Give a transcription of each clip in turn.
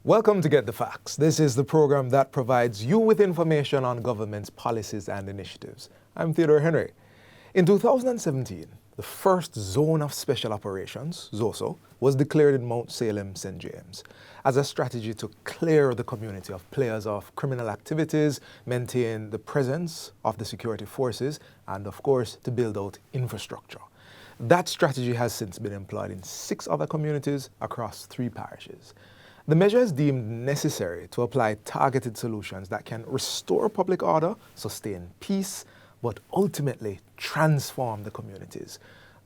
Welcome to Get the Facts. This is the program that provides you with information on government's policies and initiatives. I'm Theodore Henry. In 2017, the first Zone of Special Operations, ZOSO, was declared in Mount Salem, St. James, as a strategy to clear the community of players of criminal activities, maintain the presence of the security forces, and of course, to build out infrastructure. That strategy has since been employed in 6 other communities across 3 parishes. The measure is deemed necessary to apply targeted solutions that can restore public order, sustain peace, but ultimately transform the communities.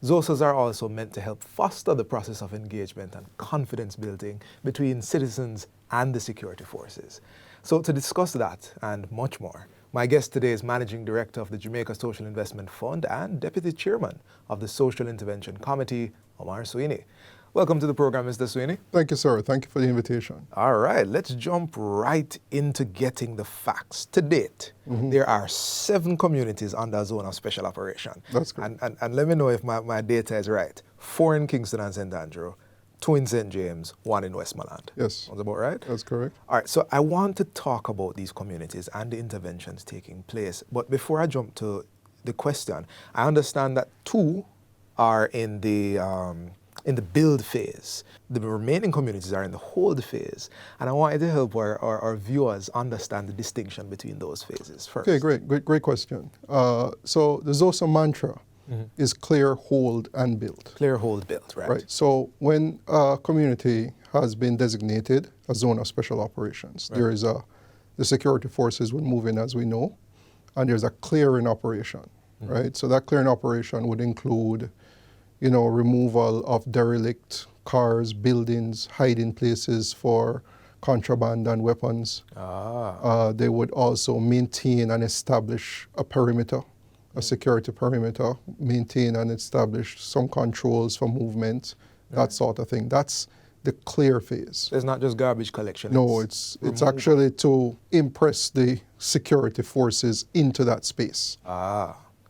ZOSOs are also meant to help foster the process of engagement and confidence building between citizens and the security forces. So to discuss that and much more, my guest today is Managing Director of the Jamaica Social Investment Fund and Deputy Chairman of the Social Intervention Committee, Omar Sweeney. Welcome to the program, Mr. Sweeney. Thank you, sir. Thank you for the invitation. All right, let's jump right into getting the facts. To date, there are 7 communities under a zone of special operation. That's correct. And let me know if my data is right. 4 in Kingston and St. Andrew, 2 in St. James, 1 in Westmoreland. Yes. Sounds about right? That's correct. All right, so I want to talk about these communities and the interventions taking place. But before I jump to the question, I understand that 2 are in the build phase. The remaining communities are in the hold phase. And I wanted to help our viewers understand the distinction between those phases first. Okay, great question. So the ZOSO mantra is clear, hold, and build. Clear, hold, build, right? Right. So when a community has been designated a zone of special operations, there is the security forces will move in, as we know, and there's a clearing operation, right? So that clearing operation would include removal of derelict cars, buildings, hiding places for contraband and weapons. They would also maintain and establish a perimeter, a security perimeter, maintain and establish some controls for movement, that sort of thing. That's the clear phase. It's not just garbage collection. No, it's actually to impress the security forces into that space.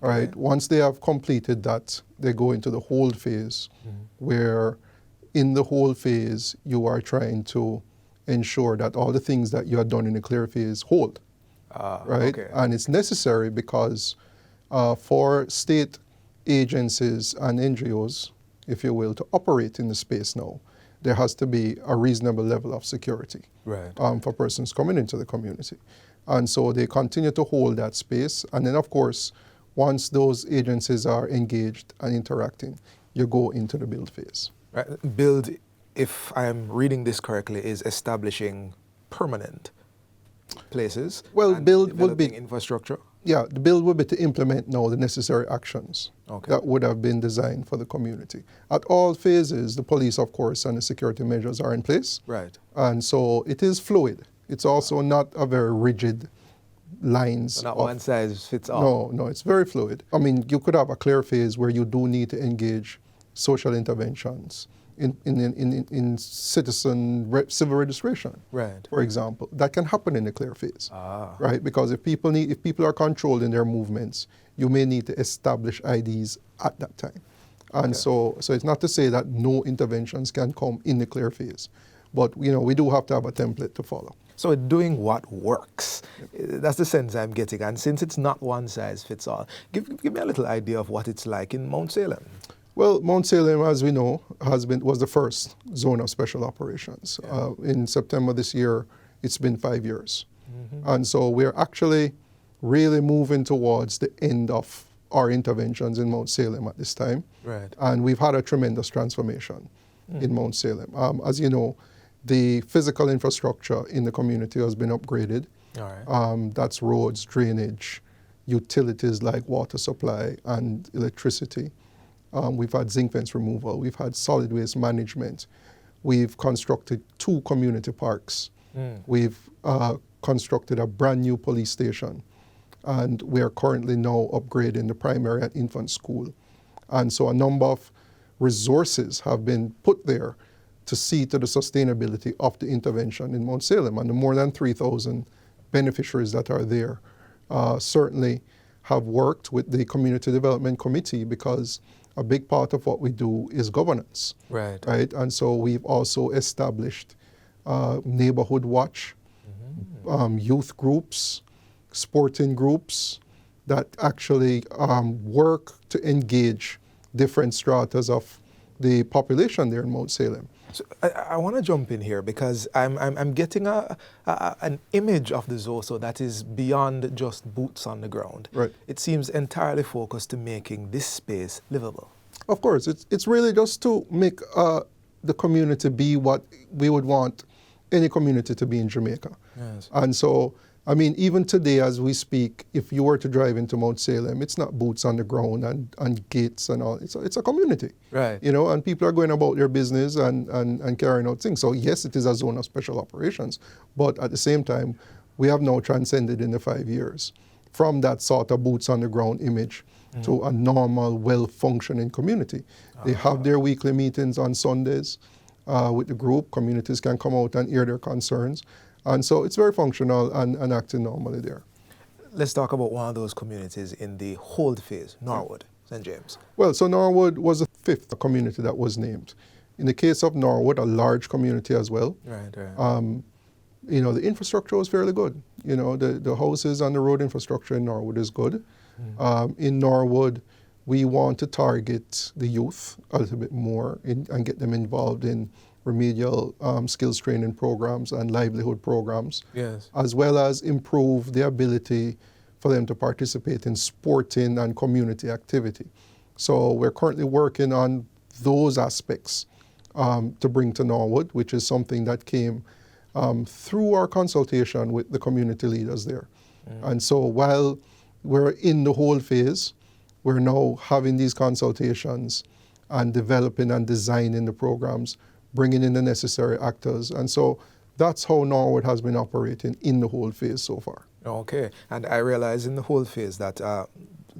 Right. Once they have completed that, they go into the hold phase, where in the hold phase, you are trying to ensure that all the things that you had done in the clear phase hold. Right? Okay. And it's necessary because for state agencies and NGOs, if you will, to operate in the space now, there has to be a reasonable level of security for persons coming into the community. And so they continue to hold that space. And then, of course, once those agencies are engaged and interacting, you go into the build phase. Right. Build, if I'm reading this correctly, is establishing permanent places. Well, build would be infrastructure. Yeah, the build would be to implement now the necessary actions that would have been designed for the community. At all phases, the police, of course, and the security measures are in place. Right. And so it is fluid. It's also not a very rigid lines. So not one size fits all. No, it's very fluid. I mean, you could have a clear phase where you do need to engage social interventions in civil registration, for example. That can happen in the clear phase, right? Because if people are controlled in their movements, you may need to establish IDs at that time. And so it's not to say that no interventions can come in the clear phase, but we do have to have a template to follow. So doing what works. That's the sense I'm getting. And since it's not one size fits all, give me a little idea of what it's like in Mount Salem. Well, Mount Salem, as we know, was the first zone of special operations. In September this year, it's been 5 years. And so we're actually really moving towards the end of our interventions in Mount Salem at this time. Right. And we've had a tremendous transformation in Mount Salem. As you know, the physical infrastructure in the community has been upgraded. All right. That's roads, drainage, utilities like water supply and electricity. We've had zinc fence removal. We've had solid waste management. We've constructed 2 community parks. We've constructed a brand new police station. And we are currently now upgrading the primary and infant school. And so a number of resources have been put there to see to the sustainability of the intervention in Mount Salem. And the more than 3,000 beneficiaries that are there certainly have worked with the Community Development Committee, because a big part of what we do is governance. Right. And so we've also established neighborhood watch, youth groups, sporting groups that actually work to engage different stratas of the population there in Mount Salem. So I want to jump in here because I'm getting an image of the ZOSO that is beyond just boots on the ground. Right. It seems entirely focused to making this space livable. Of course, it's really just to make the community be what we would want any community to be in Jamaica. Yes. And so, I mean, even today as we speak, if you were to drive into Mount Salem, it's not boots on the ground and gates and all. It's a community. Right. You know, and people are going about their business and carrying out things. So yes, it is a zone of special operations, but at the same time, we have now transcended in the 5 years from that sort of boots on the ground image to a normal, well-functioning community. They have their weekly meetings on Sundays with the group. Communities can come out and hear their concerns. And so it's very functional and acting normally there. Let's talk about one of those communities in the hold phase, Norwood, St. James. Well, so Norwood was the 5th community that was named. In the case of Norwood, a large community as well. Right. You know, the infrastructure was fairly good. You know, the houses and the road infrastructure in Norwood is good. In Norwood, we want to target the youth a little bit more and get them involved in remedial skills training programs and livelihood programs, Yes. as well as improve the ability for them to participate in sporting and community activity. So we're currently working on those aspects to bring to Norwood, which is something that came through our consultation with the community leaders there. And so while we're in the whole phase, we're now having these consultations and developing and designing the programs, bringing in the necessary actors. And so that's how Norwood has been operating in the whole phase so far. Okay. And I realize in the whole phase that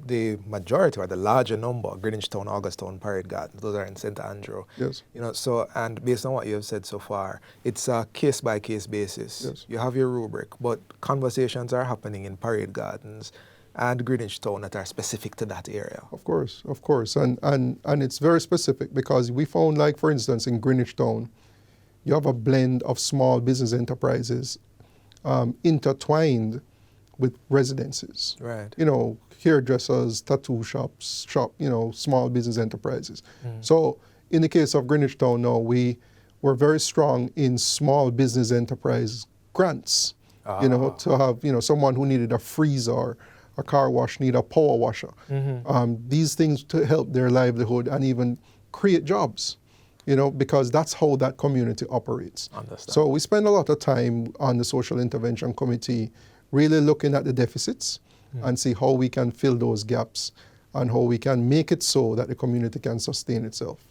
the majority or the larger number, Greenwich Town, Augustown, Parade Gardens, those are in St. Andrew. Yes. You know, so, and based on what you have said so far, it's a case-by-case basis. Yes. You have your rubric, but conversations are happening in Parade Gardens and Greenwich Town that are specific to that area. Of course. And it's very specific because we found, like, for instance, in Greenwich Town, you have a blend of small business enterprises intertwined with residences. Right. You know, hairdressers, tattoo shops, small business enterprises. So in the case of Greenwich Town now, we were very strong in small business enterprise grants, to have, someone who needed a freezer, a car wash, need a power washer. These things to help their livelihood and even create jobs, because that's how that community operates. Understand. So we spend a lot of time on the Social Intervention Committee really looking at the deficits and see how we can fill those gaps and how we can make it so that the community can sustain itself.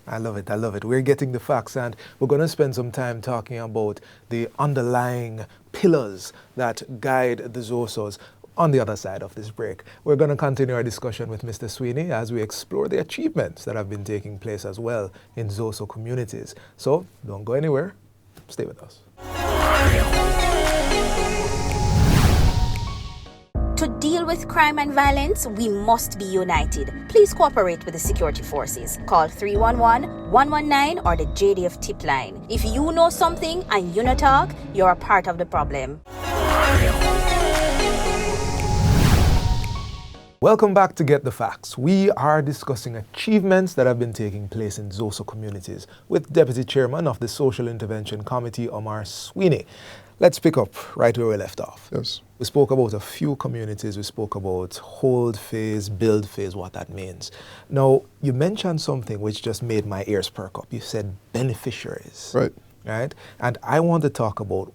I love it. We're getting the facts, and we're going to spend some time talking about the underlying pillars that guide the ZOSOs on the other side of this break. We're going to continue our discussion with Mr. Sweeney as we explore the achievements that have been taking place as well in ZOSO communities. So don't go anywhere. Stay with us. To deal with crime and violence, we must be united. Please cooperate with the security forces. Call 311-119 or the JDF tip line. If you know something and you not talk, you're a part of the problem. Welcome back to Get the Facts. We are discussing achievements that have been taking place in ZOSO communities with Deputy Chairman of the Social Intervention Committee, Omar Sweeney. Let's pick up right where we left off. Yes. We spoke about a few communities. We spoke about hold phase, build phase, what that means. Now, you mentioned something which just made my ears perk up. You said beneficiaries. Right. Right? And I want to talk about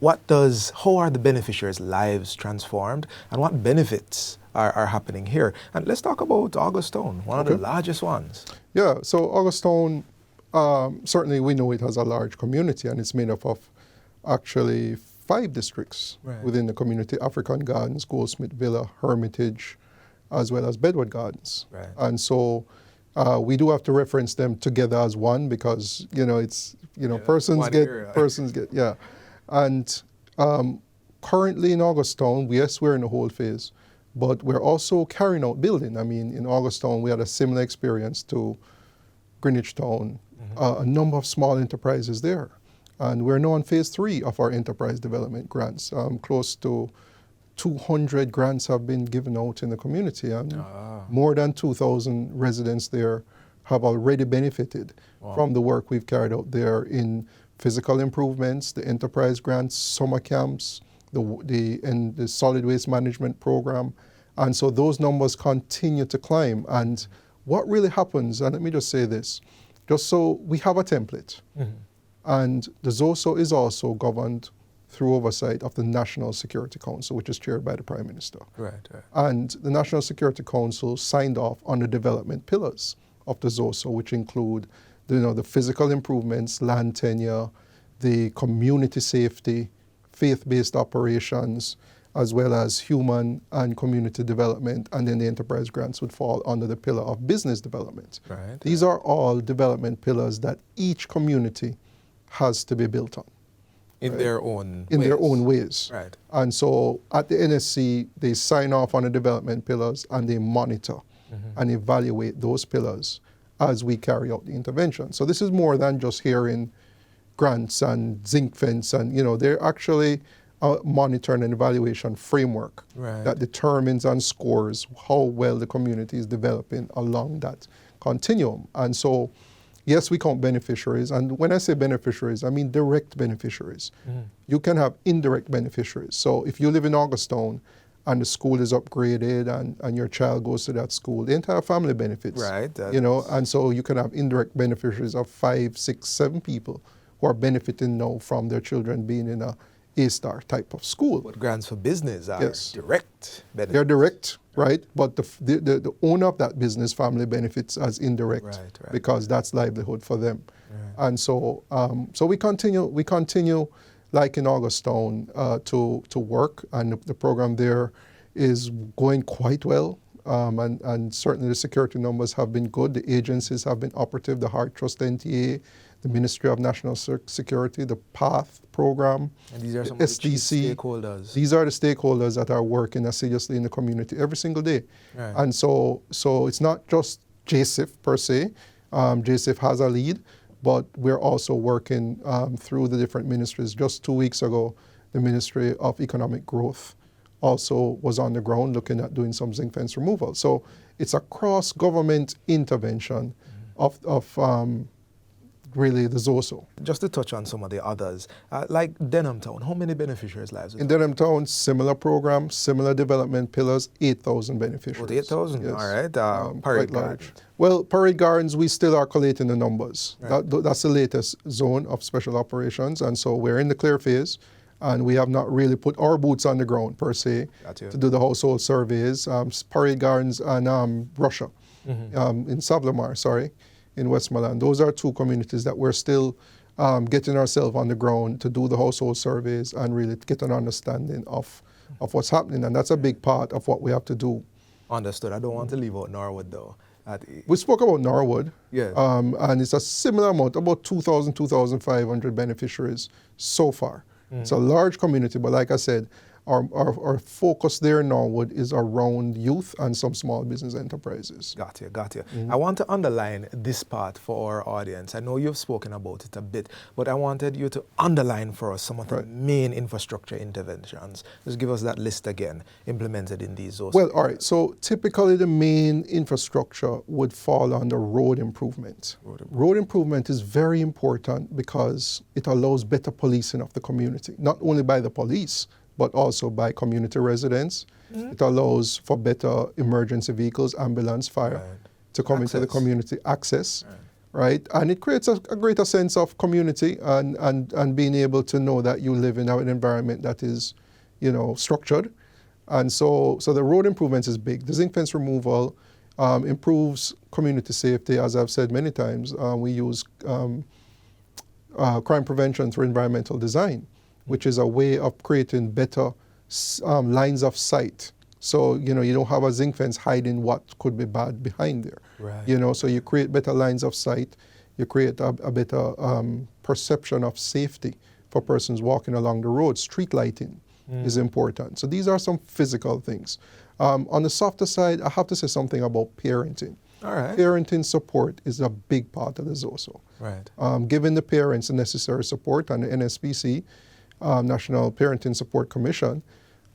how are the beneficiaries' lives transformed and what benefits are happening here. And let's talk about Augustown, one of the largest ones. Yeah, so Augustown, certainly we know it has a large community, and it's made up of actually 5 districts within the community: African Gardens, Goldsmith Villa, Hermitage, as well as Bedward Gardens. Right. And so we do have to reference them together as one because, it's, persons get, yeah. And currently in Augustown, yes, we're in the whole phase, but we're also carrying out building. I mean, in Augustown, we had a similar experience to Greenwich Town, a number of small enterprises there. And we're now on phase 3 of our enterprise development grants. Close to 200 grants have been given out in the community, and more than 2,000 residents there have already benefited from the work we've carried out there in physical improvements, the enterprise grants, summer camps, the solid waste management program. And so those numbers continue to climb. And what really happens, and let me just say this, just so we have a template, and the ZOSO is also governed through oversight of the National Security Council, which is chaired by the Prime Minister. Right. And the National Security Council signed off on the development pillars of the ZOSO, which include the physical improvements, land tenure, the community safety, faith-based operations, as well as human and community development, and then the enterprise grants would fall under the pillar of business development. Right. These are all development pillars that each community has to be built on. In their own in ways. their own ways. Right. And so at the NSC, they sign off on the development pillars and they monitor and evaluate those pillars as we carry out the intervention. So this is more than just hearing grants and zinc fence, and they're actually a monitoring and evaluation framework that determines and scores how well the community is developing along that continuum. And so, yes, we count beneficiaries, and when I say beneficiaries, I mean direct beneficiaries. You can have indirect beneficiaries. So if you live in Augustown and the school is upgraded and your child goes to that school, the entire family benefits. Right. And so you can have indirect beneficiaries of 5, 6, 7 people who are benefiting now from their children being in a A-star type of school. But grants for business are direct benefits. They're direct, right? But the owner of that business family benefits as indirect because that's livelihood for them. Right. And so we continue like in Augustown to work, and the program there is going quite well. And certainly the security numbers have been good. The agencies have been operative, the Heart Trust NTA, the Ministry of National Security, the PATH program, and these are some SDC. Of the stakeholders. These are the stakeholders that are working assiduously in the community every single day. Right. And so it's not just JSIF per se. JSIF has a lead, but we're also working through the different ministries. Just 2 weeks ago, the Ministry of Economic Growth also was on the ground looking at doing some zinc fence removal. So it's a cross-government intervention of really the ZOSO. Just to touch on some of the others, like Denham Town, how many beneficiaries lives? In Denham Town, similar program, similar development pillars, 8,000 beneficiaries. 8,000, yes. All right. Parade Gardens. Well, Parade Gardens, we still are collating the numbers. Right. That's the latest zone of special operations, and so we're in the clear phase. And we have not really put our boots on the ground, per se, to do the household surveys. Parade Gardens and Russia, in Savlamar, in Westmoreland. Those are 2 communities that we're still getting ourselves on the ground to do the household surveys and really get an understanding of what's happening. And that's a big part of what we have to do. Understood. I don't want to leave out Norwood, though. We spoke about Norwood. Yes. And it's a similar amount, about 2,000, 2,500 beneficiaries so far. It's a large community, but like I said, our focus there in Norwood is around youth and some small business enterprises. Got you. I want to underline this part for our audience. I know you've spoken about it a bit, but I wanted you to underline for us some of the main infrastructure interventions. Just give us that list again, implemented in these zones. Well, all right. So typically the main infrastructure would fall under road improvement. Road improvement is very important because it allows better policing of the community, not only by the police, but also by community residents. It allows for better emergency vehicles, ambulance, fire, to come into the community, access, right? And it creates a greater sense of community and being able to know that you live in an environment that is, structured. And so the road improvements is big. The zinc fence removal improves community safety. As I've said many times, we use crime prevention through environmental design, which is a way of creating better lines of sight. So, you don't have a zinc fence hiding what could be bad behind there. Right. So you create better lines of sight, you create a better perception of safety for persons walking along the road. Street lighting is important. So these are some physical things. On the softer side, I have to say something about parenting. All right. Parenting support is a big part of the ZOSO. Right. Giving the parents the necessary support, and the NSPC, National Parenting Support Commission,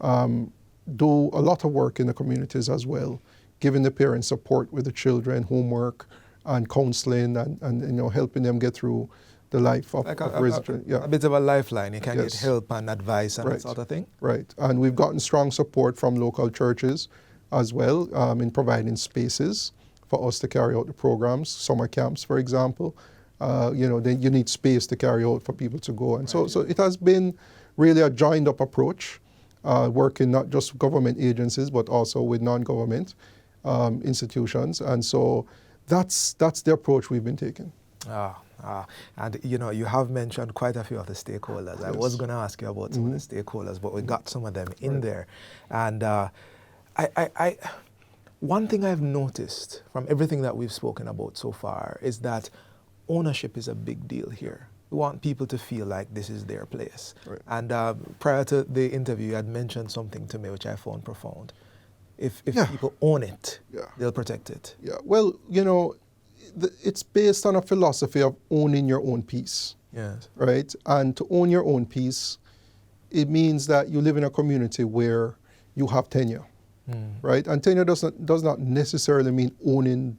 do a lot of work in the communities as well, giving the parents support with the children, homework, and counseling, and helping them get through the life of Like raising. a bit of a lifeline. You can Yes. get help and advice and Right. that sort of thing. Right, and we've gotten strong support from local churches as well in providing spaces for us to carry out the programs, summer camps, for example. Then you need space to carry out for people to go. And so it has been really a joined up approach, working not just with government agencies, but also with non-government institutions. And so that's the approach we've been taking. And you have mentioned quite a few of the stakeholders. I was going to ask you about some of the stakeholders, but we got some of them in there. And one thing I've noticed from everything that we've spoken about so far is that ownership is a big deal here. We want people to feel like this is their place. Right. And prior to the interview, you had mentioned something to me which I found profound. If people own it, they'll protect it. Yeah, well, it's based on a philosophy of owning your own peace. Yes. Right? And to own your own peace, it means that you live in a community where you have tenure. Right? And tenure does not necessarily mean owning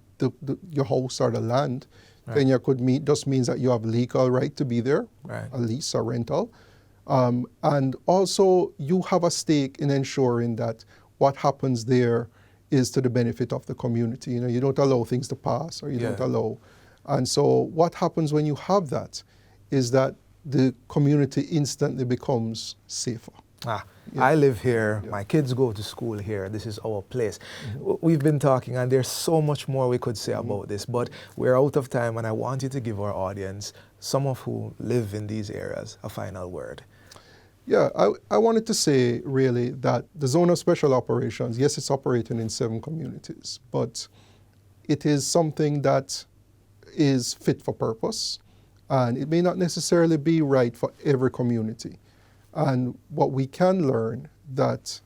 your house or the land. Right. Tenure just means that you have legal right to be there, right. a lease or rental. And also you have a stake in ensuring that what happens there is to the benefit of the community. You don't allow things to pass, or you don't allow. And so what happens when you have that is that the community instantly becomes safer. I live here, my kids go to school here, this is our place. We've been talking, and there's so much more we could say about this, but we're out of time, and I want you to give our audience, some of who live in these areas, a final word. Yeah, I wanted to say really that the Zone of Special Operations, yes, it's operating in 7 communities, but it is something that is fit for purpose, and it may not necessarily be right for every community. And what we can learn that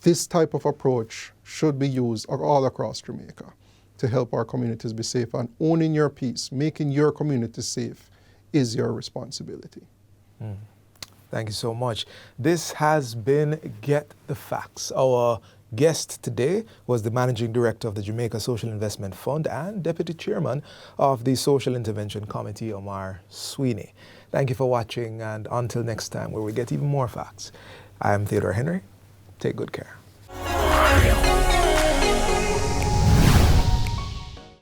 this type of approach should be used all across Jamaica to help our communities be safe, and owning your peace, making your community safe is your responsibility. Thank you so much. This has been Get the Facts. Our guest today was the Managing Director of the Jamaica Social Investment Fund and Deputy Chairman of the Social Intervention Committee, Omar Sweeney. Thank you for watching, and until next time where we get even more facts. I'm Theodore Henry. Take good care.